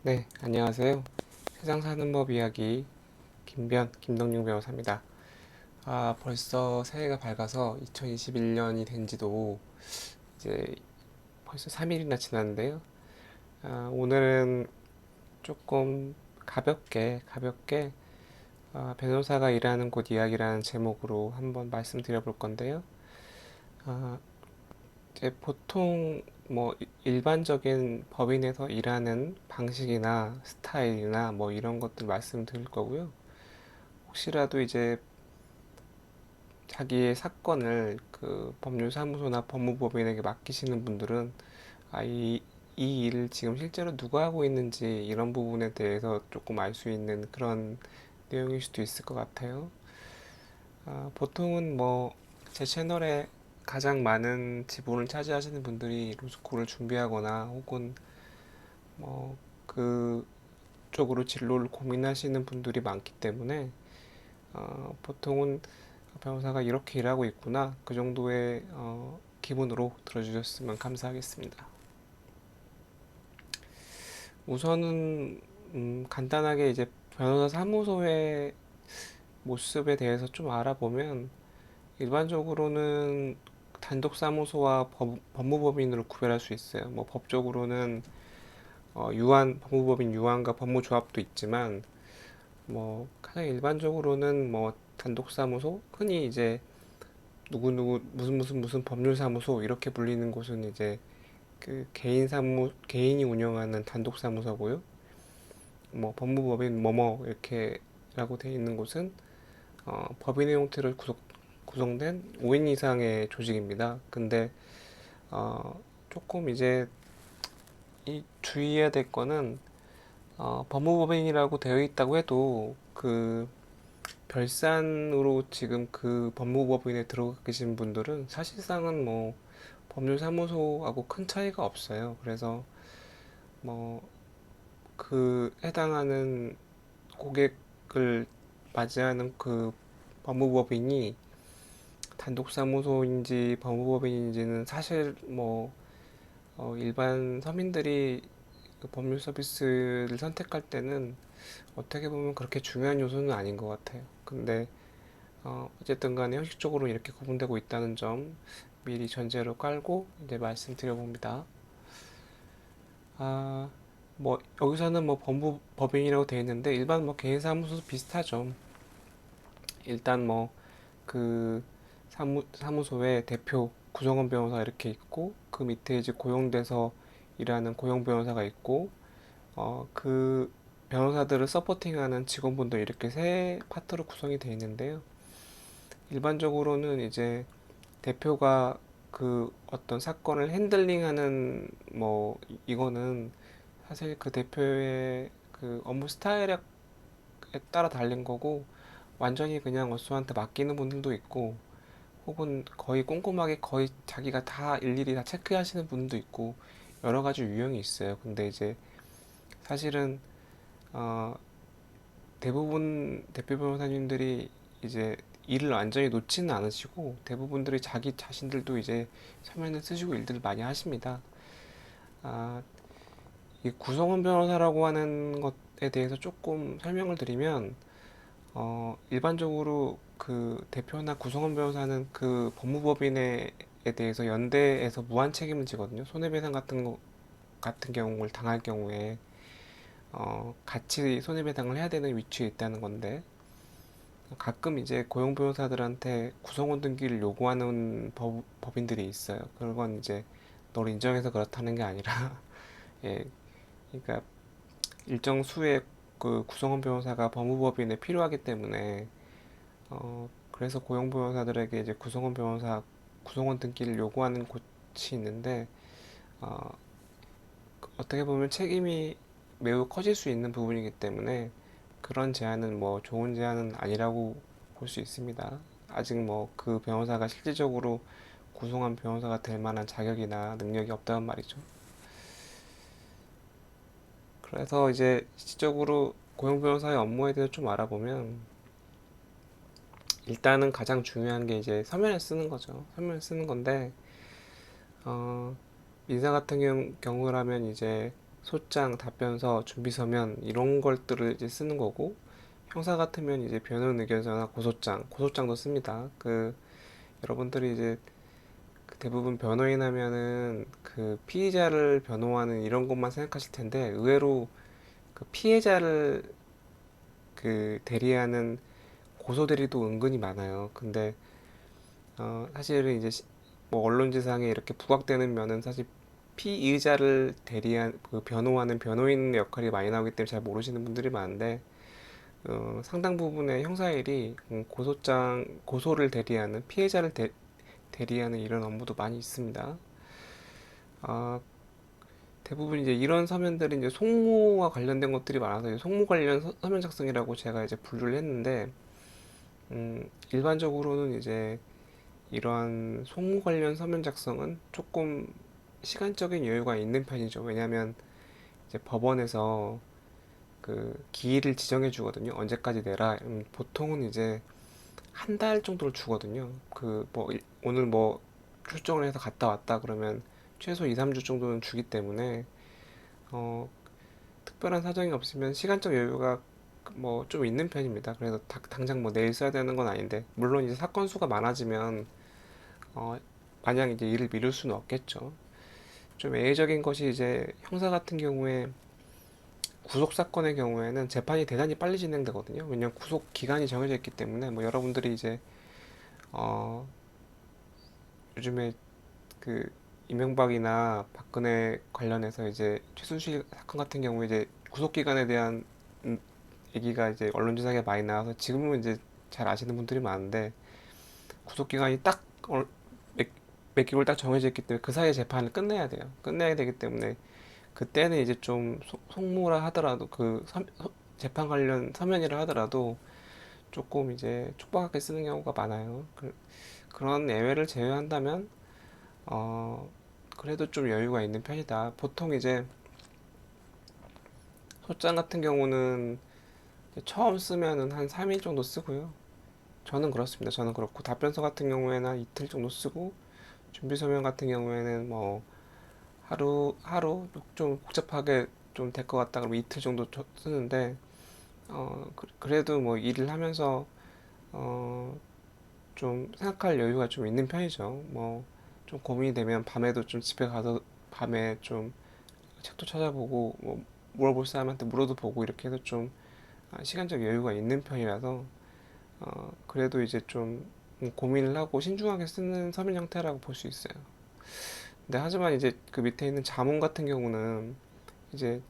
네, 안녕하세요. 세상 사는 법 이야기 김동용 변호사입니다. 벌써 새해가 밝아서 2021년이 된 지도 이제 벌써 3일이나 지났는데요. 오늘은 조금 가볍게 변호사가 일하는 곳 이야기라는 제목으로 한번 말씀드려 볼 건데요. 아, 이제 보통 뭐 일반적인 법인에서 일하는 방식이나 스타일이나 뭐 이런 것들 말씀드릴 거고요. 혹시라도 이제 자기의 사건을 그 법률사무소나 법무법인에게 맡기시는 분들은 이 일을 지금 실제로 누가 하고 있는지 이런 부분에 대해서 조금 알 수 있는 그런 내용일 수도 있을 것 같아요. 보통은 뭐 제 채널에 가장 많은 지분을 차지하시는 분들이 로스쿨을 준비하거나 혹은 뭐 그쪽으로 진로를 고민하시는 분들이 많기 때문에 보통은 변호사가 이렇게 일하고 있구나 그 정도의 기분으로 들어주셨으면 감사하겠습니다. 우선은 간단하게 이제 변호사 사무소의 모습에 대해서 좀 알아보면 일반적으로는 단독 사무소와 법무법인으로 구별할 수 있어요. 뭐 법적으로는 법무법인 유한과 법무조합도 있지만 뭐 가장 일반적으로는 뭐 단독 사무소, 흔히 이제 누구누구 무슨 법률사무소 이렇게 불리는 곳은 이제 그 개인이 운영하는 단독 사무소고요. 뭐 법무법인 뭐뭐 이렇게라고 돼 있는 곳은 법인의 형태로 구성된 5인 이상의 조직입니다. 근데 조금 이제 이 주의해야 될 거는 법무법인이라고 되어 있다고 해도 그 별산으로 지금 그 법무법인에 들어가 계신 분들은 사실상은 뭐 법률사무소하고 큰 차이가 없어요. 그래서 뭐 그 해당하는 고객을 맞이하는 그 법무법인이 단독사무소인지 법무법인인지는 사실 뭐 일반 서민들이 그 법률 서비스를 선택할 때는 어떻게 보면 그렇게 중요한 요소는 아닌 것 같아요. 근데 어쨌든 간에 형식적으로 이렇게 구분되고 있다는 점 미리 전제로 깔고 이제 말씀드려 봅니다. 아, 뭐 여기서는 뭐 법인이라고 되어 있는데 일반 뭐 개인사무소 비슷하죠. 일단 뭐 그 사무소에 대표, 구성원 변호사 이렇게 있고 그 밑에 이제 고용돼서 일하는 고용 변호사가 있고 그 변호사들을 서포팅하는 직원분들 이렇게 세 파트로 구성이 되어 있는데요. 일반적으로는 이제 대표가 그 어떤 사건을 핸들링하는 뭐 이거는 사실 그 대표의 그 업무 스타일에 따라 달린 거고 완전히 그냥 어수한테 맡기는 분들도 있고 혹은 거의 꼼꼼하게 거의 자기가 다 일일이 다 체크하시는 분도 있고 여러 가지 유형이 있어요. 근데 이제 사실은 어, 대부분 대표 변호사님들이 이제 일을 완전히 놓지는 않으시고 대부분들이 자기 자신들도 이제 서면을 쓰시고 일들을 많이 하십니다. 아, 이 구성원 변호사라고 하는 것에 대해서 조금 설명을 드리면 일반적으로 그 대표나 구성원 변호사는 그 법무법인에 대해서 연대에서 무한 책임을 지거든요. 손해배상 같은 경우를 당할 경우에 같이 손해배상을 해야 되는 위치에 있다는 건데 가끔 이제 고용 변호사들한테 구성원 등기를 요구하는 법인들이 있어요. 그건 이제 너를 인정해서 그렇다는 게 아니라 예, 그러니까 일정 수의 그 구성원 변호사가 법무법인에 필요하기 때문에 그래서 고용 변호사들에게 이제 구성원 등기를 요구하는 곳이 있는데 어, 어떻게 보면 책임이 매우 커질 수 있는 부분이기 때문에 그런 제안은 뭐 좋은 제안은 아니라고 볼 수 있습니다. 아직 뭐 그 변호사가 실질적으로 구성한 변호사가 될 만한 자격이나 능력이 없다는 말이죠. 그래서 이제 실질적으로 고용 변호사의 업무에 대해서 좀 알아보면 일단은 가장 중요한 게 이제 서면을 쓰는 거죠. 서면을 쓰는 건데 어, 민사 같은 경우라면 이제 소장, 답변서, 준비서면 이런 것들을 이제 쓰는 거고, 형사 같으면 이제 변호인 의견서나 고소장도 씁니다. 여러분들이 이제 그 대부분 변호인 하면은 그 피의자를 변호하는 이런 것만 생각하실 텐데, 의외로 그 피해자를 대리하는 고소 대리도 은근히 많아요. 근데 사실은 이제 뭐 언론지상에 이렇게 부각되는 면은 사실 피의자를 대리한 그 변호하는 변호인 역할이 많이 나오기 때문에 잘 모르시는 분들이 많은데, 상당 부분의 형사일이 고소를 대리하는 피해자를 대리하는 이런 업무도 많이 있습니다. 아, 대부분 이제 이런 서면들이 이제 송무와 관련된 것들이 많아서 이제 송무 관련 서면 작성이라고 제가 이제 분류를 했는데, 일반적으로는 이제 이러한 송무 관련 서면 작성은 조금 시간적인 여유가 있는 편이죠. 왜냐하면 이제 법원에서 그 기일을 지정해 주거든요. 언제까지 내라. 보통은 이제 한 달 정도를 주거든요. 오늘 뭐 출정을 해서 갔다 왔다 그러면 최소 2, 3주 정도는 주기 때문에 어, 특별한 사정이 없으면 시간적 여유가 뭐 좀 있는 편입니다. 그래서 당장 뭐 내일 써야 되는 건 아닌데, 물론 이제 사건 수가 많아지면 어, 마냥 이제 일을 미룰 수는 없겠죠. 좀 예외적인 것이 이제 형사 같은 경우에 구속 사건의 경우에는 재판이 대단히 빨리 진행되거든요. 왜냐하면 구속 기간이 정해져 있기 때문에 뭐 여러분들이 이제 어, 요즘에 그 이명박이나 박근혜 관련해서 이제 최순실 사건 같은 경우에 이제 구속 기간에 대한 얘기가 이제 언론지상에 많이 나와서 지금은 이제 잘 아시는 분들이 많은데, 구속 기간이 딱 몇, 몇 개월 딱 정해져 있기 때문에 그 사이에 재판을 끝내야 돼요. 끝내야 되기 때문에 그때는 이제 좀 속무라 하더라도 재판 관련 서면이라 하더라도 조금 이제 촉박하게 쓰는 경우가 많아요. 그런 예외를 제외한다면 어 그래도 좀 여유가 있는 편이다. 보통 이제 소장 같은 경우는 처음 쓰면은 한 3일 정도 쓰고요. 저는 그렇습니다. 저는 그렇고, 답변서 같은 경우에는 한 이틀 정도 쓰고, 준비 서면 같은 경우에는 뭐 하루 좀 복잡하게 좀 될 것 같다 그러면 이틀 정도 쓰는데, 그래도 뭐 일을 하면서 어, 좀 생각할 여유가 좀 있는 편이죠. 뭐 좀 고민이 되면 밤에도 좀 집에 가서 밤에 좀 책도 찾아보고 뭐 물어볼 사람한테 물어도 보고 이렇게 해서 좀 시간적 여유가 있는 편이라서 그래도 이제 좀 고민을 하고 신중하게 쓰는 서면 형태라고 볼 수 있어요. 근데 하지만 이제 그 밑에 있는 자문 같은 경우는 이제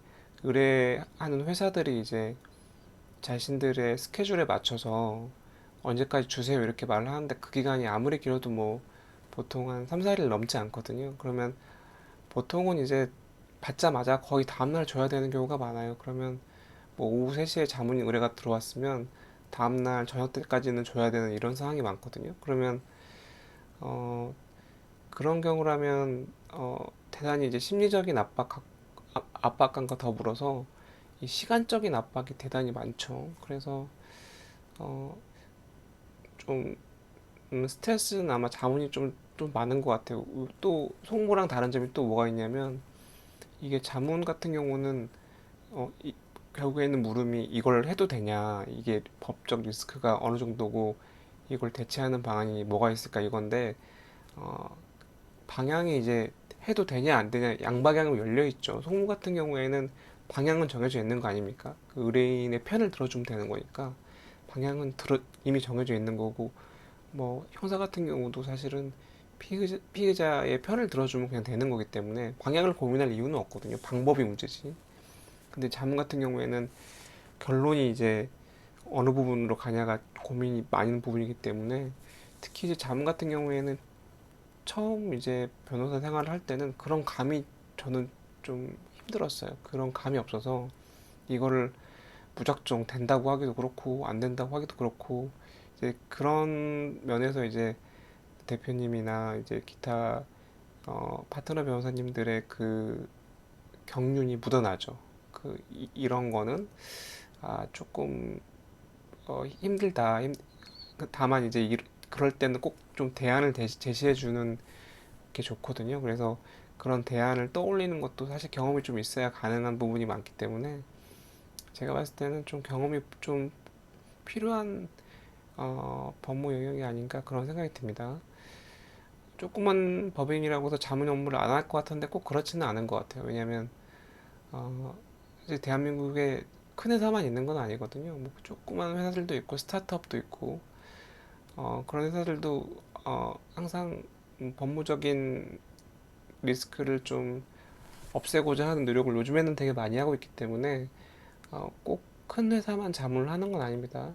의뢰하는 회사들이 이제 자신들의 스케줄에 맞춰서 언제까지 주세요 이렇게 말을 하는데, 그 기간이 아무리 길어도 뭐 보통 한 3, 4일 넘지 않거든요. 그러면 보통은 이제 받자마자 거의 다음날 줘야 되는 경우가 많아요. 그러면 뭐 오후 3시에 자문 의뢰가 들어왔으면 다음날 저녁 때까지는 줘야 되는 이런 상황이 많거든요. 그러면 어, 그런 경우라면 대단히 이제 심리적인 압박감과 더불어서 이 시간적인 압박이 대단히 많죠. 그래서 어, 좀 스트레스는 아마 자문이 좀 많은 것 같아요. 또 송무랑 다른 점이 또 뭐가 있냐면, 이게 자문 같은 경우는 결국에는 물음이 이걸 해도 되냐, 이게 법적 리스크가 어느 정도고 이걸 대체하는 방안이 뭐가 있을까 이건데, 어, 방향이 이제 해도 되냐 안 되냐 양방향으로 열려 있죠. 송무 같은 경우에는 방향은 정해져 있는 거 아닙니까? 그 의뢰인의 편을 들어주면 되는 거니까 방향은 이미 정해져 있는 거고, 뭐 형사 같은 경우도 사실은 피의자의 편을 들어주면 그냥 되는 거기 때문에 방향을 고민할 이유는 없거든요. 방법이 문제지. 근데 자문 같은 경우에는 결론이 이제 어느 부분으로 가냐가 고민이 많은 부분이기 때문에, 특히 이제 자문 같은 경우에는 처음 이제 변호사 생활을 할 때는 그런 감이 저는 좀 힘들었어요. 그런 감이 없어서 이거를 무작정 된다고 하기도 그렇고 안 된다고 하기도 그렇고, 이제 그런 면에서 이제 대표님이나 이제 기타 파트너 변호사님들의 그 경륜이 묻어나죠. 이런 거는 조금 힘들다. 다만 이제 그럴 때는 꼭 좀 대안을 제시해 주는 게 좋거든요. 그래서 그런 대안을 떠올리는 것도 사실 경험이 좀 있어야 가능한 부분이 많기 때문에 제가 봤을 때는 좀 경험이 좀 필요한 법무 영역이 아닌가 그런 생각이 듭니다. 조그만 법인이라고 해서 자문 업무를 안 할 것 같은데 꼭 그렇지는 않은 것 같아요. 왜냐하면 어, 이제 대한민국에 큰 회사만 있는 건 아니거든요. 뭐 조그만 회사들도 있고 스타트업도 있고 그런 회사들도 항상 법무적인 리스크를 좀 없애고자 하는 노력을 요즘에는 되게 많이 하고 있기 때문에 꼭 큰 회사만 자문을 하는 건 아닙니다.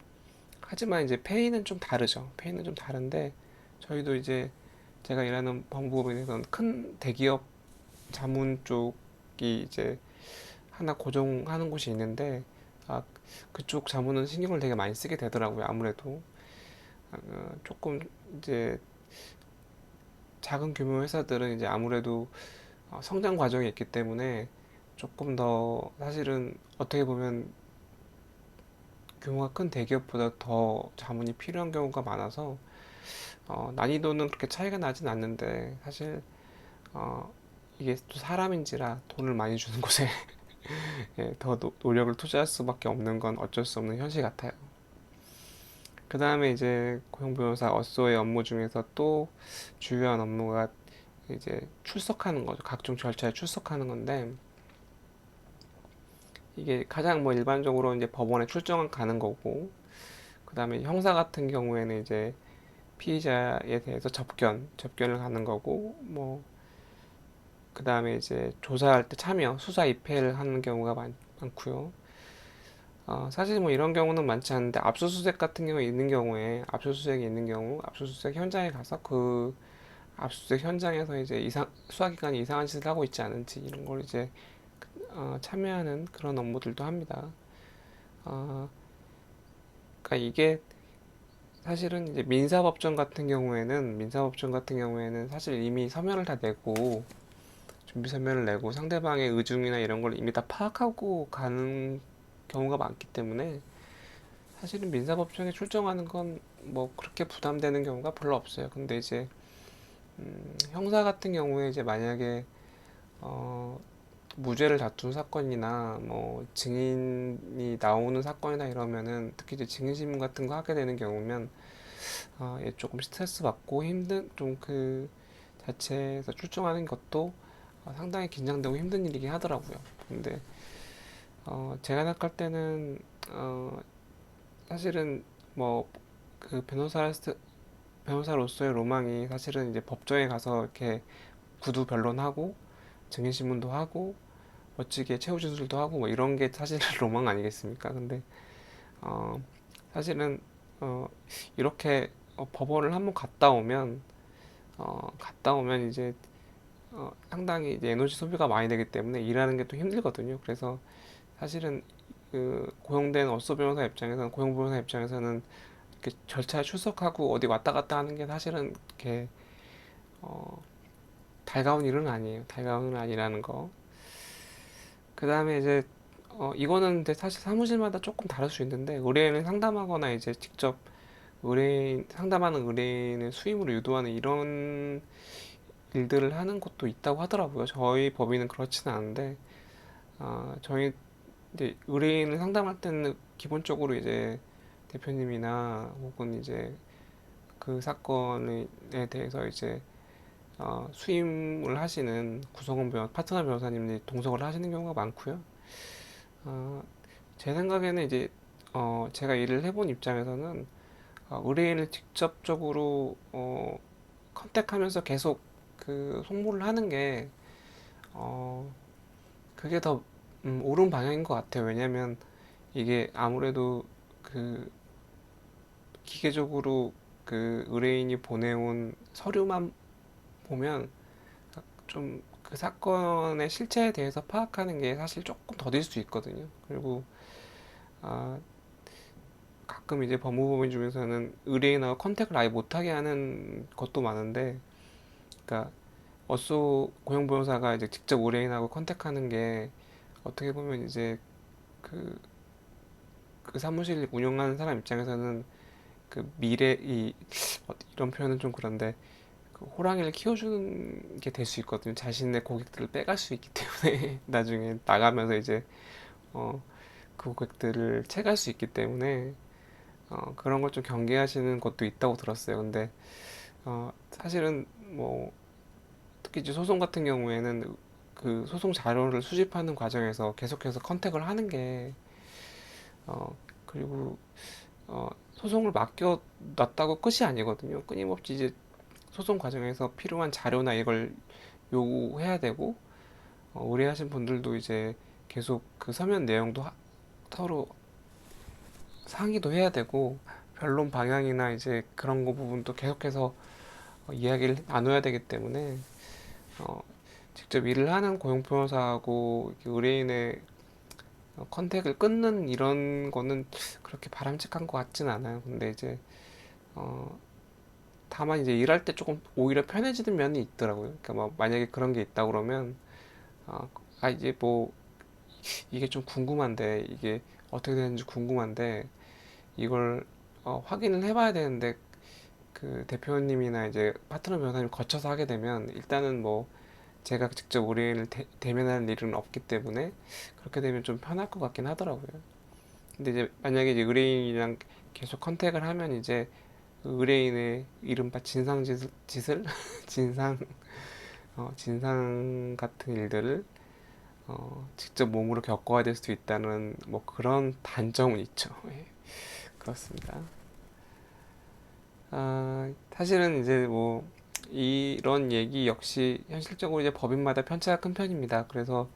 하지만 이제 페이는 좀 다르죠. 페이는 좀 다른데 저희도 이제 제가 일하는 법무법인에서는 큰 대기업 자문 쪽이 이제 하나 고정하는 곳이 있는데 아, 그쪽 자문은 신경을 되게 많이 쓰게 되더라고요. 아무래도 조금 이제 작은 규모 회사들은 이제 아무래도 성장 과정이 있기 때문에 조금 더 사실은 어떻게 보면 규모가 큰 대기업보다 더 자문이 필요한 경우가 많아서 난이도는 그렇게 차이가 나진 않는데 사실 어, 이게 또 사람인지라 돈을 많이 주는 곳에 예, 더 노력을 투자할 수밖에 없는 건 어쩔 수 없는 현실 같아요. 그 다음에 이제 고용변호사 어쏘의 업무 중에서 또 주요한 업무가 이제 출석하는 거죠. 각종 절차에 출석하는 건데 이게 가장 뭐 일반적으로 이제 법원에 출정 가는 거고 그 다음에 형사 같은 경우에는 이제 피의자에 대해서 접견을 하는 거고 뭐 그 다음에 이제 조사할 때 참여, 수사 입회를 하는 경우가 많고요. 사실 뭐 이런 경우는 많지 않은데 압수수색 같은 경우에 있는 경우에 압수수색이 있는 경우 압수수색 현장에 가서 그 압수수색 현장에서 이제 수사기관이 이상한 짓을 하고 있지 않은지 이런 걸 이제 참여하는 그런 업무들도 합니다. 어, 그러니까 이게 사실은 이제 민사법정 같은 경우에는 사실 이미 서면을 다 내고 준비 서면을 내고 상대방의 의중이나 이런 걸 이미 다 파악하고 가는 경우가 많기 때문에 사실은 민사법정에 출정하는 건 뭐 그렇게 부담되는 경우가 별로 없어요. 근데 이제 형사 같은 경우에 이제 만약에 어, 무죄를 다툰 사건이나 뭐 증인이 나오는 사건이나 이러면은 특히 이제 증인신문 같은 거 하게 되는 경우면 예, 조금 스트레스 받고 힘든 좀 그 자체에서 출정하는 것도 상당히 긴장되고 힘든 일이긴 하더라고요. 근데 제가 생각할 때는 사실은 뭐 그 변호사로서의 로망이 사실은 이제 법정에 가서 이렇게 구두 변론하고 증인신문도 하고 멋지게 최후 진술도 하고 뭐 이런 게 사실 로망 아니겠습니까? 근데 어, 사실은 어, 이렇게 법원을 한번 갔다 오면 이제 상당히 이제 에너지 소비가 많이 되기 때문에 일하는 게 또 힘들거든요. 그래서 사실은 그 고용 변호사 입장에서는 이렇게 절차에 출석하고 어디 왔다 갔다 하는 게 사실은 이렇게 어, 달가운 일은 아니에요. 달가운 일은 아니라는 거. 그 다음에 이제 이거는 근데 사실 사무실마다 조금 다를 수 있는데 의뢰인을 상담하거나 이제 직접 상담하는 의뢰인을 수임으로 유도하는 이런 일들을 하는 곳도 있다고 하더라고요. 저희 법인은 그렇지는 않은데 저희 이제 의뢰인을 상담할 때는 기본적으로 이제 대표님이나 혹은 이제 그 사건에 대해서 이제 수임을 하시는 파트너 변호사님들이 동석을 하시는 경우가 많고요. 어, 제 생각에는 이제 제가 일을 해본 입장에서는 의뢰인을 직접적으로 컨택하면서 계속 그 송보를 하는 게 어, 그게 더 옳은 방향인 것 같아요. 왜냐면 이게 아무래도 그 기계적으로 그 의뢰인이 보내온 서류만 보면 좀 그 사건의 실체에 대해서 파악하는 게 사실 조금 더딜 수 있거든요. 그리고 아, 가끔 이제 법무법인 중에서는 의뢰인하고 컨택을 아예 못하게 하는 것도 많은데, 그러니까 고용변호사가 이제 직접 의뢰인하고 컨택하는 게 어떻게 보면 이제 그, 그 사무실 운영하는 사람 입장에서는 그 이런 표현은 좀 그런데 그 호랑이를 키워주는 게 될 수 있거든요. 자신의 고객들을 빼갈 수 있기 때문에 나중에 나가면서 이제 어, 그 고객들을 채갈 수 있기 때문에 그런 걸 좀 경계하시는 것도 있다고 들었어요. 근데 사실은 뭐 특히 이제 소송 같은 경우에는 그 소송 자료를 수집하는 과정에서 계속해서 컨택을 하는 게 그리고 소송을 맡겨놨다고 끝이 아니거든요. 끊임없이 이제 소송 과정에서 필요한 자료나 이걸 요구해야 되고 의뢰하신 분들도 이제 계속 그 서면 내용도 서로 상의도 해야 되고 변론 방향이나 이제 그런 거 부분도 계속해서 이야기를 나눠야 되기 때문에 어, 직접 일을 하는 고용변호사하고 의뢰인의 컨택을 끊는 이런 거는 그렇게 바람직한 것 같진 않아요. 근데 이제 어, 다만 이제 일할 때 조금 오히려 편해지는 면이 있더라고요. 그러니까 뭐 만약에 그런 게 있다 그러면 어, 이제 뭐 이게 좀 궁금한데 이게 어떻게 되는지 궁금한데 이걸 확인을 해봐야 되는데 그 대표님이나 이제 파트너 변호사님 거쳐서 하게 되면 일단은 뭐 제가 직접 의뢰인을 대면하는 일은 없기 때문에 그렇게 되면 좀 편할 것 같긴 하더라고요. 근데 이제 만약에 이제 의뢰인이랑 계속 컨택을 하면 이제 의뢰인의 이른바 진상 짓을 진상 진상 같은 일들을 직접 몸으로 겪어야 될 수도 있다는 뭐 그런 단점은 있죠. 예, 그렇습니다. 사실은 이제 뭐 이런 얘기 역시 현실적으로 이제 법인마다 편차가 큰 편입니다. 그래서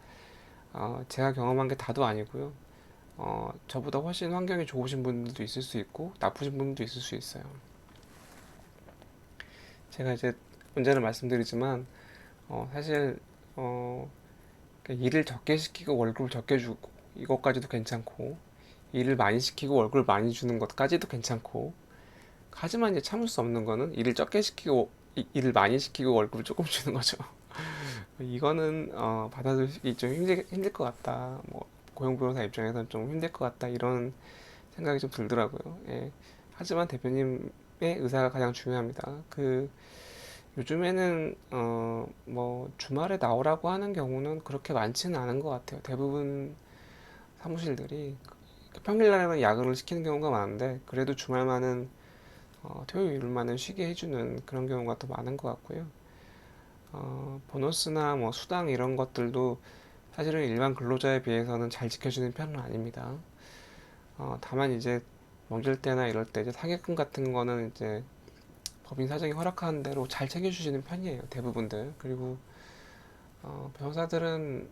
제가 경험한 게 다도 아니고요. 저보다 훨씬 환경이 좋으신 분들도 있을 수 있고 나쁘신 분들도 있을 수 있어요. 제가 이제 언제나 말씀드리지만 사실 어, 그러니까 일을 적게 시키고 월급을 적게 주고 이것까지도 괜찮고 일을 많이 시키고 월급을 많이 주는 것까지도 괜찮고 하지만 이제 참을 수 없는 거는 일을 적게 시키고 일을 많이 시키고 월급을 조금 주는 거죠. 이거는 받아들이기 좀 힘들 것 같다. 뭐 고용 변호사 입장에서는 좀 힘들 것 같다. 이런 생각이 좀 들더라고요. 예. 하지만 대표님의 의사가 가장 중요합니다. 그 요즘에는 뭐 주말에 나오라고 하는 경우는 그렇게 많지는 않은 것 같아요. 대부분 사무실들이 평일날에는 야근을 시키는 경우가 많은데 그래도 주말만은 토요일 일만은 쉬게 해주는 그런 경우가 더 많은 것 같고요. 보너스나 뭐 수당 이런 것들도 사실은 일반 근로자에 비해서는 잘 지켜주는 편은 아닙니다. 다만 이제 명절 때나 이럴 때 이제 사기금 같은 거는 이제 법인 사정이 허락하는 대로 잘 챙겨주시는 편이에요. 대부분들. 그리고 변호사들은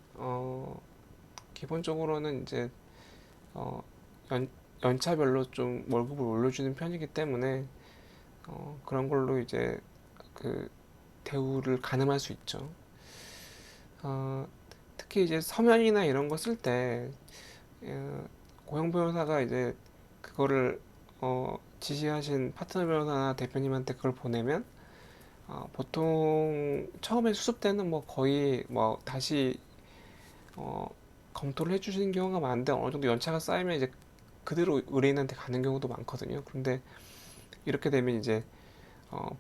기본적으로는 이제 어, 연, 연차별로 좀 월급을 올려주는 편이기 때문에 그런 걸로 이제 그 대우를 가늠할 수 있죠. 어, 특히 이제 서면이나 이런 거 쓸 때 고용 변호사가 이제 그거를 지시하신 파트너 변호사나 대표님한테 그걸 보내면 보통 처음에 수습 때는 뭐 거의 뭐 다시 어, 검토를 해주시는 경우가 많은데 어느 정도 연차가 쌓이면 이제 그대로 의뢰인한테 가는 경우도 많거든요. 그런데 이렇게 되면 이제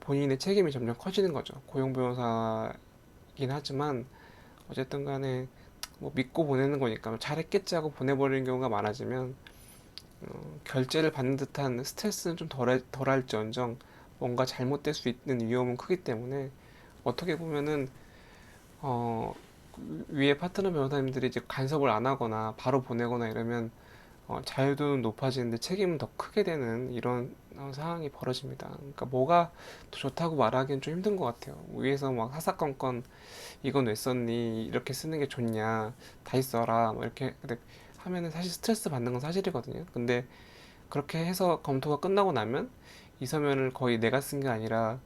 본인의 책임이 점점 커지는 거죠. 고용 변호사긴 하지만 어쨌든 간에 뭐 믿고 보내는 거니까 잘했겠지 하고 보내버리는 경우가 많아지면 결제를 받는 듯한 스트레스는 좀 덜할지언정 뭔가 잘못될 수 있는 위험은 크기 때문에 어떻게 보면은 어, 위에 파트너 변호사님들이 이제 간섭을 안 하거나 바로 보내거나 이러면 자유도는 높아지는데 책임은 더 크게 되는 이런 상황이 벌어집니다. 그러니까 뭐가 더 좋다고 말하기는 좀 힘든 것 같아요. 위에서 막 사사건건 이건 왜 썼니? 이렇게 쓰는 게 좋냐? 다시 써라. 뭐 이렇게 근데 하면은 사실 스트레스 받는 건 사실이거든요. 근데 그렇게 해서 검토가 끝나고 나면 이 서면을 거의 내가 쓴 게 아니라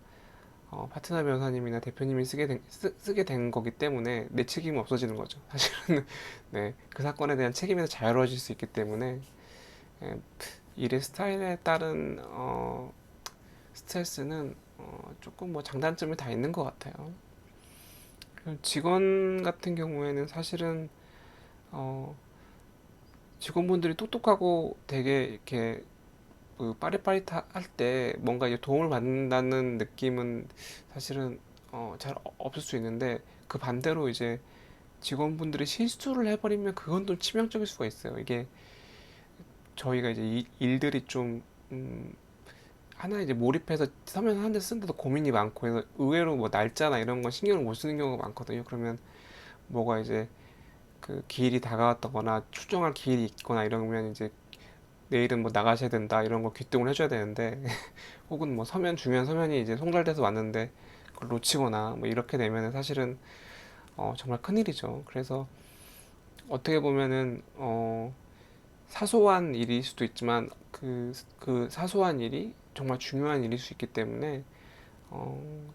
파트너 변호사님이나 대표님이 쓰게 된 거기 때문에 내 책임은 없어지는 거죠. 사실은 네, 그 사건에 대한 책임에서 자유로워질 수 있기 때문에 예, 일의 스타일에 따른 스트레스는 조금 뭐 장단점이 다 있는 것 같아요. 직원 같은 경우에는 사실은 어, 직원분들이 똑똑하고 되게 이렇게 그 빠릿빠릿할 때 뭔가 이제 도움을 받는다는 느낌은 사실은 잘 없을 수 있는데, 그 반대로 이제 직원분들이 실수를 해버리면 그건 또 치명적일 수가 있어요. 이게 저희가 이제 일들이 좀 하나 이제 몰입해서 서면 하는데 쓰는데도 고민이 많고 해서 의외로 뭐 날짜나 이런 거 신경을 못 쓰는 경우가 많거든요. 그러면 뭐가 이제 그 기일이 다가왔다거나 추정할 기일이 있거나 이러면 이제 내일은 뭐 나가셔야 된다 이런 거 귀뚱을 해줘야 되는데 혹은 뭐 서면 중요한 서면이 이제 송달돼서 왔는데 그걸 놓치거나 뭐 이렇게 되면은 사실은 정말 큰일이죠. 그래서 어떻게 보면은 사소한 일일 수도 있지만 그 사소한 일이 정말 중요한 일일 수 있기 때문에 어,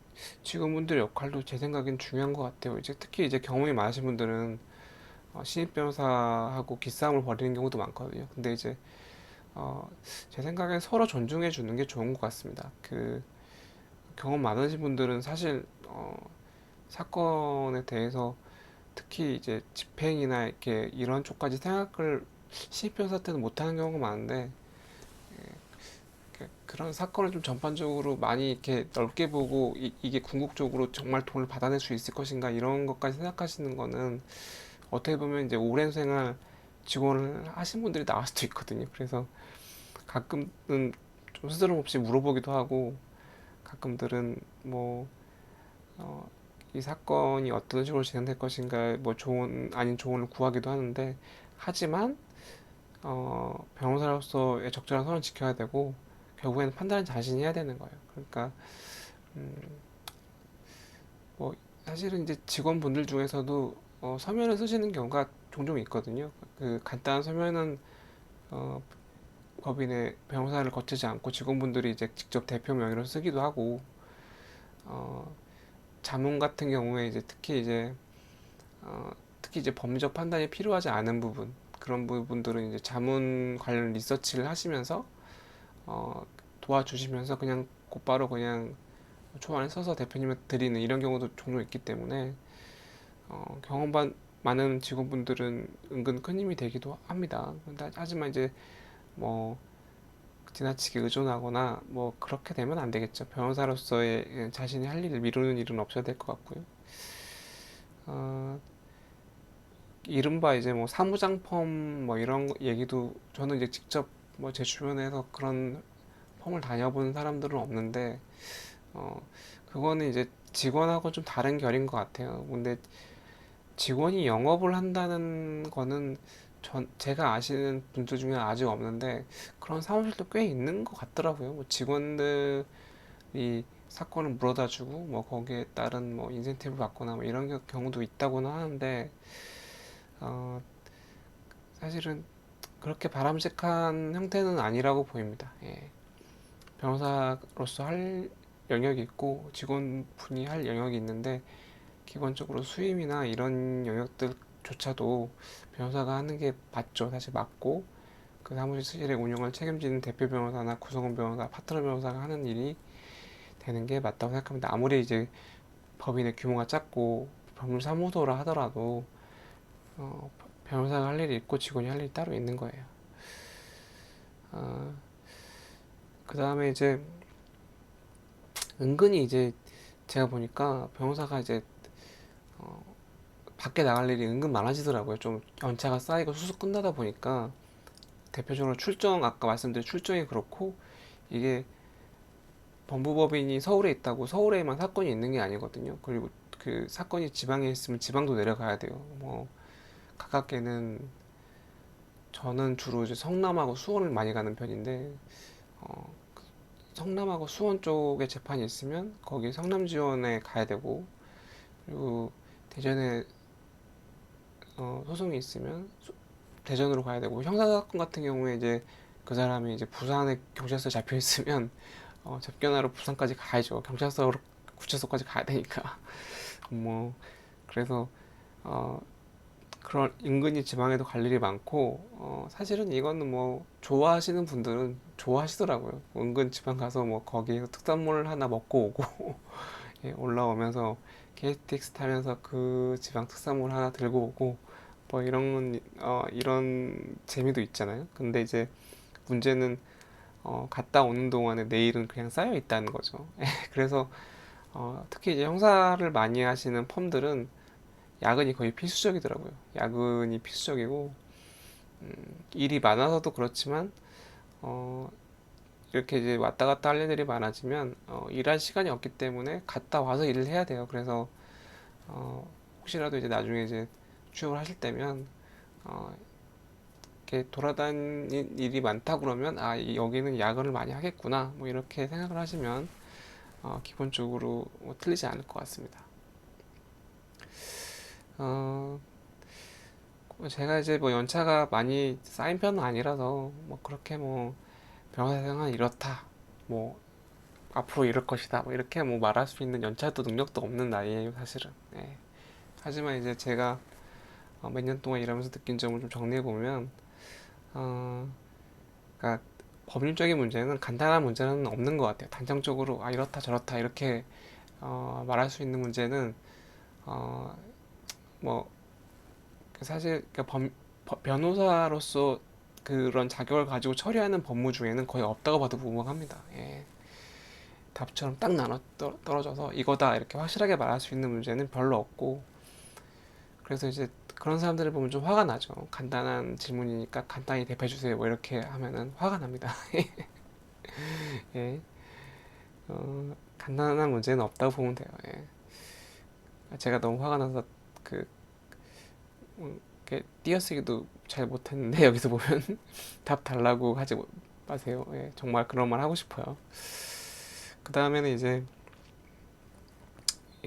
직원분들의 역할도 제 생각엔 중요한 것 같아요. 이제 특히 이제 경험이 많으신 분들은 신입 변호사하고 기싸움을 벌이는 경우도 많거든요. 근데 이제 어, 제 생각엔 서로 존중해 주는 게 좋은 것 같습니다. 그 경험 많으신 분들은 사실 사건에 대해서 특히 이제 집행이나 이렇게 이런 쪽까지 생각을 신입 변호사 때는 못하는 경우가 많은데 그런 사건을 좀 전반적으로 많이 이렇게 넓게 보고 이게 궁극적으로 정말 돈을 받아낼 수 있을 것인가 이런 것까지 생각하시는 거는 어떻게 보면 이제 오랜 생활 직원을 하신 분들이 나올 수도 있거든요. 그래서 가끔은 좀 스스럼 없이 물어보기도 하고 가끔들은 뭐 이 사건이 어떤 식으로 진행될 것인가 뭐 좋은 아닌 조언을 구하기도 하는데 하지만 변호사로서의 적절한 선을 지켜야 되고 결국에는 판단은 자신이 해야 되는 거예요. 그러니까 음, 뭐 사실은 이제 직원분들 중에서도 서면을 쓰시는 경우가 종종 있거든요. 그 간단한 서면은 어, 법인의 변호사를 거치지 않고 직원분들이 이제 직접 대표 명의로 쓰기도 하고 어, 자문 같은 경우에 이제 특히 이제 법리적 판단이 필요하지 않은 부분 그런 부분들은 이제 자문 관련 리서치를 하시면서 어, 도와주시면서 그냥 곧바로 그냥 초안에 써서 대표님한테 드리는 이런 경우도 종종 있기 때문에 많은 직원분들은 은근 큰 힘이 되기도 합니다. 하지만 이제 뭐 지나치게 의존하거나 뭐 그렇게 되면 안 되겠죠. 변호사로서의 자신이 할 일을 미루는 일은 없어야 될 것 같고요. 어, 이른바 이제 뭐 사무장 펌 뭐 이런 얘기도 저는 이제 직접 뭐 제 주변에서 그런 펌을 다녀본 사람들은 없는데 어, 그거는 이제 직원하고 좀 다른 결인 것 같아요. 근데 직원이 영업을 한다는 거는 제가 아시는 분들 중에 아직 없는데 그런 사무실도 꽤 있는 것 같더라고요. 뭐 직원들이 사건을 물어다 주고 뭐 거기에 따른 뭐 인센티브 받거나 뭐 이런 경우도 있다고는 하는데 어, 사실은 그렇게 바람직한 형태는 아니라고 보입니다. 예. 변호사로서 할 영역이 있고 직원분이 할 영역이 있는데 기본적으로 수임이나 이런 영역들조차도 변호사가 하는 게 맞죠. 사실 맞고 그 사무실의 운영을 책임지는 대표 변호사나 구성원 변호사, 파트너 변호사가 하는 일이 되는 게 맞다고 생각합니다. 아무리 이제 법인의 규모가 작고 법률사무소라 하더라도 어, 변호사가 할 일이 있고 직원이 할 일이 따로 있는 거예요. 그 다음에 이제 은근히 이제 제가 보니까 변호사가 이제 밖에 나갈 일이 은근 많아지더라고요. 좀 연차가 쌓이고 수습 끝나다 보니까 대표적으로 출정 아까 말씀드린 출정이 그렇고 이게 법무법인이 서울에 있다고 서울에만 사건이 있는 게 아니거든요. 그리고 그 사건이 지방에 있으면 지방도 내려가야 돼요. 뭐 가깝게는 저는 주로 이제 성남하고 수원을 많이 가는 편인데 어, 성남하고 수원 쪽에 재판이 있으면 거기 성남 지원에 가야 되고 그리고 대전에 소송이 있으면 대전으로 가야 되고 형사사건 같은 경우에 이제 그 사람이 이제 부산에 경찰서에 잡혀 있으면 접견하러 부산까지 가야죠. 경찰서 구치소까지 가야 되니까 뭐 그래서 어, 그런 은근히 지방에도 갈 일이 많고 사실은 이거는 뭐 좋아하시는 분들은 좋아하시더라고요. 은근 지방 가서 뭐 거기에서 특산물 하나 먹고 오고 예, 올라오면서 KTX 타면서 그 지방 특산물 하나 들고 오고 뭐 이런 재미도 있잖아요. 근데 이제 문제는 갔다 오는 동안에 내일은 그냥 쌓여 있다는 거죠. 그래서 특히 이제 형사를 많이 하시는 펌들은 야근이 거의 필수적이더라고요. 야근이 필수적이고 일이 많아서도 그렇지만 어, 이렇게 이제 왔다 갔다 할 일들이 많아지면 일할 시간이 없기 때문에 갔다 와서 일을 해야 돼요. 그래서 혹시라도 이제 나중에 이제 취업을 하실 때면 어, 이렇게 돌아다닐 일이 많다 그러면 여기는 야근을 많이 하겠구나 뭐 이렇게 생각을 하시면 기본적으로 뭐 틀리지 않을 것 같습니다. 어, 제가 이제 뭐 연차가 많이 쌓인 편은 아니라서 뭐 그렇게 뭐 변호사 생활은 이렇다 뭐 앞으로 이럴 것이다 뭐 이렇게 뭐 말할 수 있는 연차도 능력도 없는 나이에요 사실은. 예. 하지만 이제 제가 몇 년 동안 일하면서 느낀 점을 좀 정리해 보면 어, 그러니까 법률적인 문제는 간단한 문제는 없는 것 같아요. 단정적으로 이렇다 저렇다 이렇게 말할 수 있는 문제는 어, 뭐 사실 그러니까 변호사로서 그런 자격을 가지고 처리하는 법무 중에는 거의 없다고 봐도 무방합니다. 예. 답처럼 딱 나눠 떨어져서 이거다 이렇게 확실하게 말할 수 있는 문제는 별로 없고 그래서 이제 그런 사람들을 보면 좀 화가 나죠. 간단한 질문이니까 간단히 대답해 주세요. 뭐 이렇게 하면은 화가 납니다. 예. 간단한 문제는 없다고 보면 돼요. 예. 제가 너무 화가 나서 그 이렇게 띄어쓰기도 잘 못했는데 여기서 보면 답 달라고 하지 마세요. 예. 정말 그런 말 하고 싶어요. 그 다음에는 이제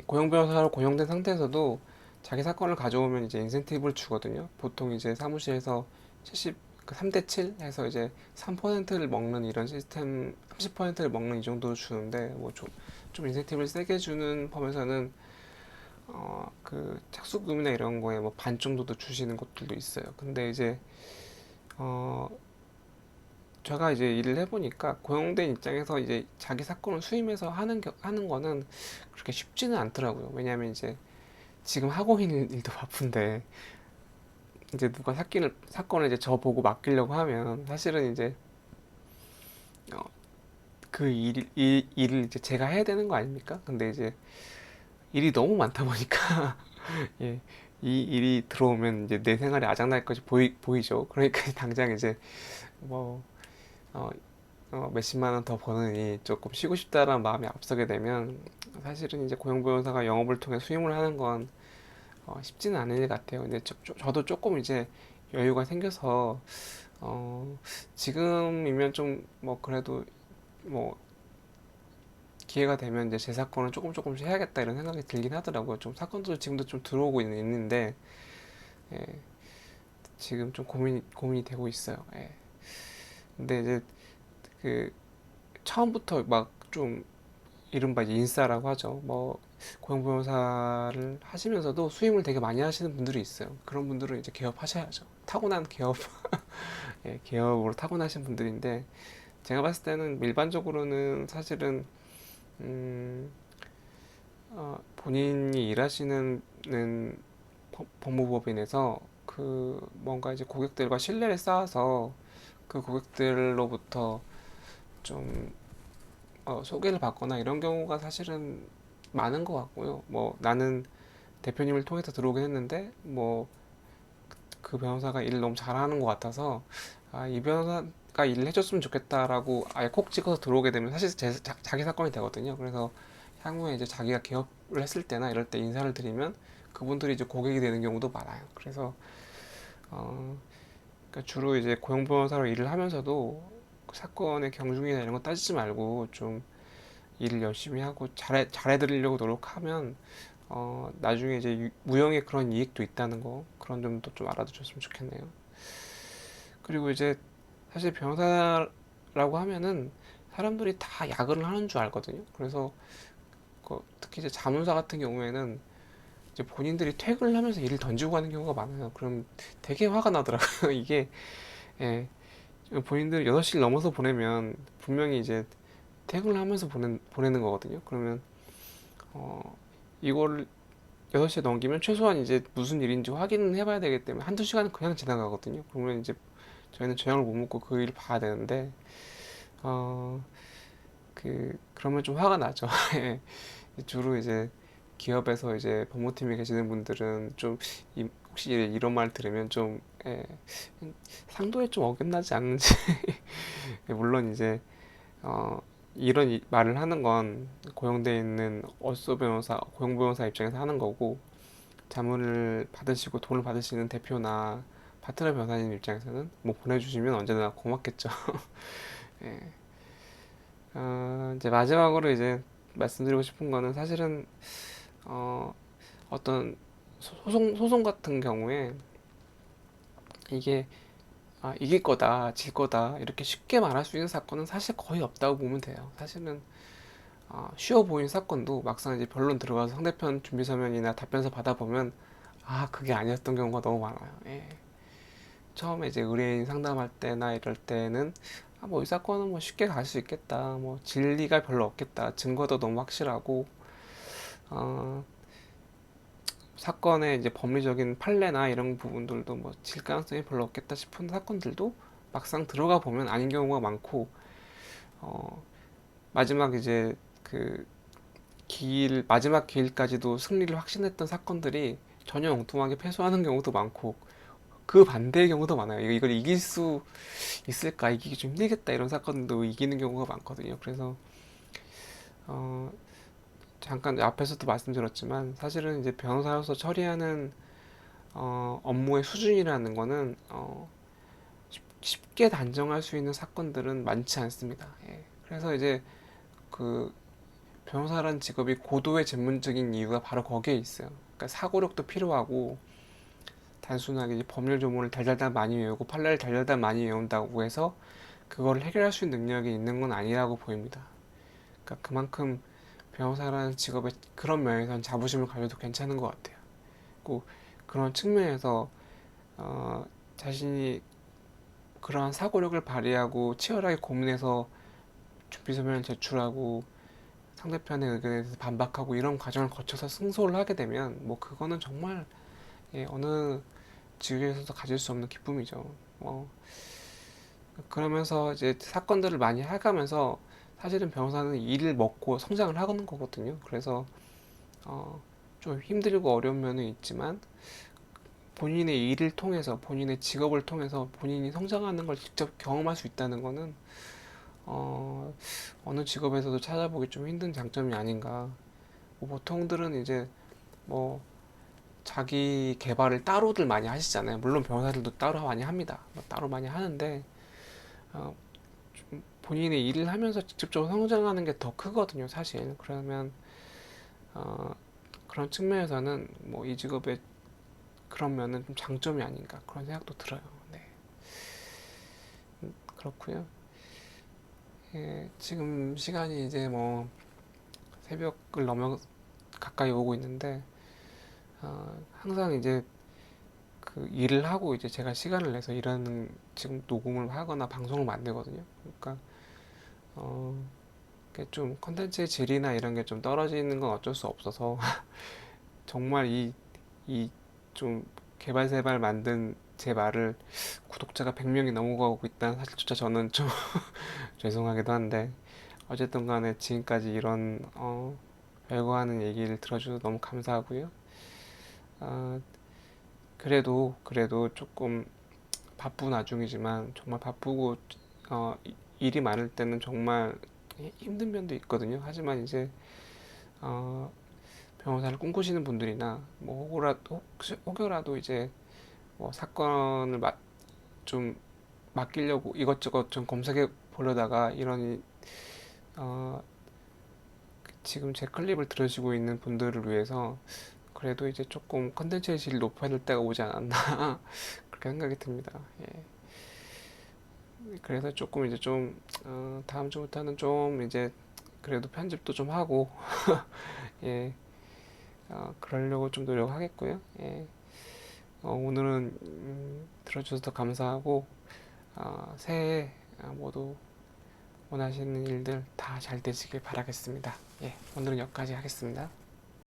고용 변호사로 고용된 상태에서도 자기 사건을 가져오면 이제 인센티브를 주거든요. 보통 이제 사무실에서 70, 3대 7 해서 이제 3%를 먹는 이런 시스템, 30%를 먹는 이 정도로 주는데 뭐 좀 인센티브를 세게 주는 펌에서는 그 착수금이나 이런 거에 뭐 반 정도도 주시는 것들도 있어요. 근데 이제 어 제가 이제 일을 해보니까 고용된 입장에서 이제 자기 사건을 수임해서 하는 거는 그렇게 쉽지는 않더라고요. 왜냐하면 이제 지금 하고 있는 일도 바쁜데 이제 누가 사건을 이제 저 보고 맡기려고 하면 사실은 이제 어, 그 일을 이제 제가 해야 되는 거 아닙니까? 근데 이제 일이 너무 많다 보니까 예, 이 일이 들어오면 이제 내 생활이 아작날 것이 보이죠. 그러니까 당장 이제 뭐 어, 몇십만 원 더 버느니 조금 쉬고 싶다라는 마음이 앞서게 되면 사실은 이제 고용보험사가 영업을 통해 수임을 하는 건 쉽지는 않은 일 같아요. 근데 저도 조금 이제 여유가 생겨서 지금이면 좀 뭐 그래도 뭐 기회가 되면 이제 제 사건을 조금씩 해야겠다 이런 생각이 들긴 하더라고요. 좀 사건도 지금도 좀 들어오고 있는데 예, 지금 좀 고민이 되고 있어요. 예. 근데 이제 그 처음부터 막 좀 이른바 이제 인싸라고 하죠. 뭐 고용보험사를 하시면서도 수임을 되게 많이 하시는 분들이 있어요. 그런 분들은 이제 개업하셔야죠. 타고난 개업, 예, 개업으로 타고나신 분들인데 제가 봤을 때는 일반적으로는 사실은 음, 본인이 일하시는 법무법인에서 그 뭔가 이제 고객들과 신뢰를 쌓아서 그 고객들로부터 좀 소개를 받거나 이런 경우가 사실은 많은 것 같고요. 뭐 나는 대표님을 통해서 들어오긴 했는데 뭐 그 변호사가 일을 너무 잘하는 것 같아서 이 변호사가 일을 해줬으면 좋겠다라고 아예 콕 찍어서 들어오게 되면 사실 자기 사건이 되거든요. 그래서 향후에 이제 자기가 개업을 했을 때나 이럴 때 인사를 드리면 그분들이 이제 고객이 되는 경우도 많아요. 그래서 어, 그러니까 주로 이제 고용 변호사로 일을 하면서도 그 사건의 경중이나 이런 거 따지지 말고 좀 일을 열심히 하고 잘해드리려고 노력하면 나중에 이제 무형의 그런 이익도 있다는 거 그런 점도 좀 알아두셨으면 좋겠네요. 그리고 이제 사실 변호사라고 하면은 사람들이 다 야근을 하는 줄 알거든요. 그래서 특히 이제 자문사 같은 경우에는 이제 본인들이 퇴근을 하면서 일을 던지고 가는 경우가 많아요. 그럼 되게 화가 나더라고요. 이게 예, 본인들 6시를 넘어서 보내면 분명히 이제 퇴근을 하면서 보내는 거거든요. 그러면 이걸 6시에 넘기면 최소한 이제 무슨 일인지 확인을 해봐야 되기 때문에 한두 시간은 그냥 지나가거든요. 그러면 이제 저희는 저녁을 못 먹고 그 일을 봐야 되는데 어, 그러면 좀 화가 나죠. 예. 주로 이제 기업에서 이제 법무팀에 계시는 분들은 좀 혹시 이런 말 들으면 좀 예, 상도에 좀 어긋나지 않는지 물론 이제 어, 이런 말을 하는 건 고용돼 있는 고용 변호사 입장에서 하는 거고 자문을 받으시고 돈을 받으시는 대표나 파트너 변호사님 입장에서는 뭐 보내주시면 언제나 고맙겠죠. 예. 이제 마지막으로 이제 말씀드리고 싶은 거는 사실은 어, 어떤 소송 같은 경우에 이게 이길 거다, 질 거다 이렇게 쉽게 말할 수 있는 사건은 사실 거의 없다고 보면 돼요. 사실은 쉬워 보이는 사건도 막상 이제 변론 들어가서 상대편 준비 서면이나 답변서 받아보면 그게 아니었던 경우가 너무 많아요. 예. 처음에 이제 의뢰인 상담할 때나 이럴 때는 뭐 이 사건은 뭐 쉽게 갈 수 있겠다, 뭐 진리가 별로 없겠다, 증거도 너무 확실하고 어, 사건의 이제 법리적인 판례나 이런 부분들도 뭐 질 가능성이 별로 없겠다 싶은 사건들도 막상 들어가 보면 아닌 경우가 많고 어, 마지막 이제 그 마지막 기일까지도 승리를 확신했던 사건들이 전혀 엉뚱하게 패소하는 경우도 많고 그 반대의 경우도 많아요. 이걸 이길 수 있을까? 이기기 좀 힘들겠다 이런 사건도 이기는 경우가 많거든요. 그래서 어, 잠깐 앞에서도 말씀드렸지만 사실은 이제 변호사로서 처리하는 업무의 수준이라는 거는 쉽게 단정할 수 있는 사건들은 많지 않습니다. 예. 그래서 이제 그 변호사라는 직업이 고도의 전문적인 이유가 바로 거기에 있어요. 그러니까 사고력도 필요하고 단순하게 이제 법률 조문을 달달달 많이 외우고 판례를 달달달 많이 외운다고 해서 그걸 해결할 수 있는 능력이 있는 건 아니라고 보입니다. 그러니까 그만큼 변호사라는 직업에 그런 면에서는 자부심을 가져도 괜찮은 것 같아요. 꼭 그런 측면에서 자신이 그러한 사고력을 발휘하고 치열하게 고민해서 준비서면을 제출하고 상대편의 의견에 대해서 반박하고 이런 과정을 거쳐서 승소를 하게 되면 뭐 그거는 정말 어느 직위에서도 가질 수 없는 기쁨이죠. 뭐 그러면서 이제 사건들을 많이 해가면서 사실은 변호사는 일을 먹고 성장을 하는 거거든요. 그래서 좀 힘들고 어려운 면은 있지만 본인의 일을 통해서 본인의 직업을 통해서 본인이 성장하는 걸 직접 경험할 수 있다는 거는 어느 직업에서도 찾아보기 좀 힘든 장점이 아닌가. 뭐 보통들은 이제 뭐 자기 개발을 따로들 많이 하시잖아요. 물론 변호사들도 따로 많이 합니다. 뭐 따로 많이 하는데 어, 좀 본인의 일을 하면서 직접적으로 성장하는 게 더 크거든요, 사실. 그러면 어, 그런 측면에서는 뭐 이 직업의 그런 면은 좀 장점이 아닌가 그런 생각도 들어요. 네, 그렇고요. 예, 지금 시간이 이제 뭐 새벽을 넘어 가까이 오고 있는데 항상 이제 그 일을 하고 이제 제가 시간을 내서 일하는 지금 녹음을 하거나 방송을 만들거든요. 그러니까 어, 좀 컨텐츠의 질이나 이런 게 좀 떨어지는 건 어쩔 수 없어서 정말 이 좀 개발세발 만든 제 말을 구독자가 100명이 넘어가고 있다는 사실조차 저는 좀 죄송하기도 한데 어쨌든 간에 지금까지 이런 별거하는 얘기를 들어줘서 너무 감사하고요. 아, 그래도 조금 바쁜 와중이지만 정말 바쁘고 일이 많을 때는 정말 힘든 면도 있거든요. 하지만 이제 어, 변호사를 꿈꾸시는 분들이나 뭐 혹여라도 이제 뭐 사건을 좀 맡기려고 이것저것 좀 검색해 보려다가 이런 어, 지금 제 클립을 들으시고 있는 분들을 위해서 그래도 이제 조금 컨텐츠의 질을 높여야 될 때가 오지 않았나 그렇게 생각이 듭니다. 예. 그래서 조금 이제 좀 다음 주부터는 좀 이제 그래도 편집도 좀 하고 예, 그러려고 좀 노력하겠고요. 예, 오늘은 들어주셔서 감사하고 새해 모두 원하시는 일들 다 잘 되시길 바라겠습니다. 예, 오늘은 여기까지 하겠습니다.